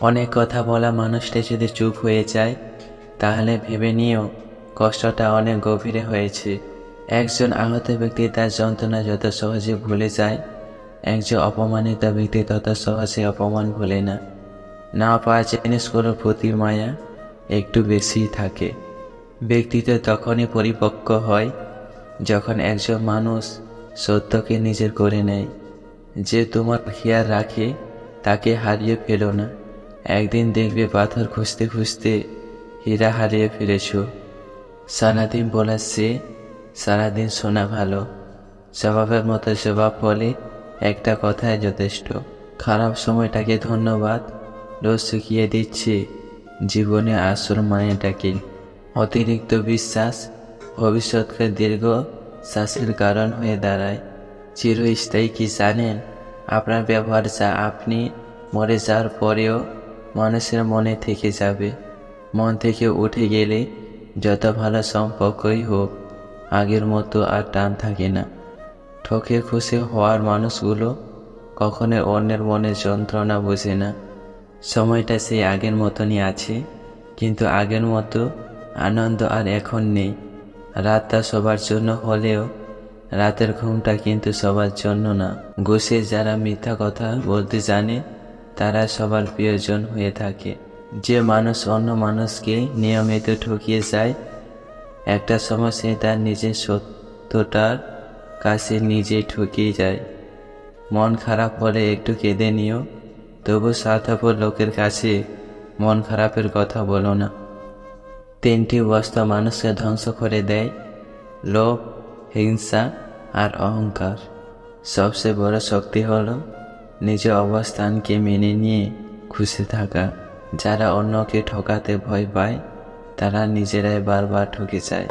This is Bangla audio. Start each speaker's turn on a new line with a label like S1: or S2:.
S1: অনেক কথা বলা মানুষটা যদি চুপ হয়ে যায় তাহলে ভেবে নিও কষ্টটা অনেক গভীরে হয়েছে। একজন আহত ব্যক্তি তার যন্ত্রণা যত সহজে ভুলে যায়, একজন অপমানিত ব্যক্তি তত সহজে অপমান ভুলে না। না পাওয়া জিনিসগুলোর প্রতি মায়া একটু বেশিই থাকে। ব্যক্তিত্ব তখনই পরিপক্ক হয় যখন একজন মানুষ সত্যকে নিজের করে নেয়। যে তোমার খেয়াল রাখে তাকে হারিয়ে ফেলো না। একদিন দেখবে পাথর খুঁজতে খুঁজতে হীরা হারিয়ে ফেলেছ। সারাদিন বলার চেয়ে সারাদিন শোনা ভালো। জবাবের মতো জবাব বলে একটা কথাই যথেষ্ট। খারাপ সময়টাকে ধন্যবাদ রোজ শিখিয়ে দিচ্ছে জীবনে আসল মানেটাকে। অতিরিক্ত বিশ্বাস ভবিষ্যৎকে দীর্ঘ শ্বাসের কারণ হয়ে দাঁড়ায়। চিরস্থায়ী কি জানেন? আপনার ব্যবহার যা আপনি মরে যাওয়ার পরেও মানুষের মনে থেকে যাবে। মন থেকে উঠে গেলে যত ভালো সম্পর্কই হোক আগের মতো আর টান থাকে না। ঠকে খুশি হওয়ার মানুষগুলো কখনো অন্যের মনের যন্ত্রণা বোঝে না। সময়টা সেই আগের মতনই আছে, কিন্তু আগের মতো আনন্দ আর এখন নেই। রাতটা সবার জন্য হলেও রাতের ঘুমটা কিন্তু সবার জন্য না। ঘুষে যারা মিথ্যা কথা বলতে জানে তারা সবার প্রিয়জন হয়ে থাকে। যে মানুষ অন্য মানুষকে নিয়মিত ঠকিয়ে যায়, একটা সময় সে তার নিজের সত্যটার কাছে নিজেই ঠকিয়ে যায়। মন খারাপ হলে একটু কেঁদে নিও, তবু স্বার্থপর লোকের কাছে মন খারাপের কথা বলো না। 3টি বস্তু মানুষকে ধ্বংস করে দেয়: লোভ, হিংসা আর অহংকার। সবচেয়ে বড় শক্তি হলো নিজের অবস্থানকে মেনে নিয়ে খুশি থাকা। যারা অন্যকে ঠকাতে ভয় পায় তারা নিজেরাই বারবার ঠকে যায়।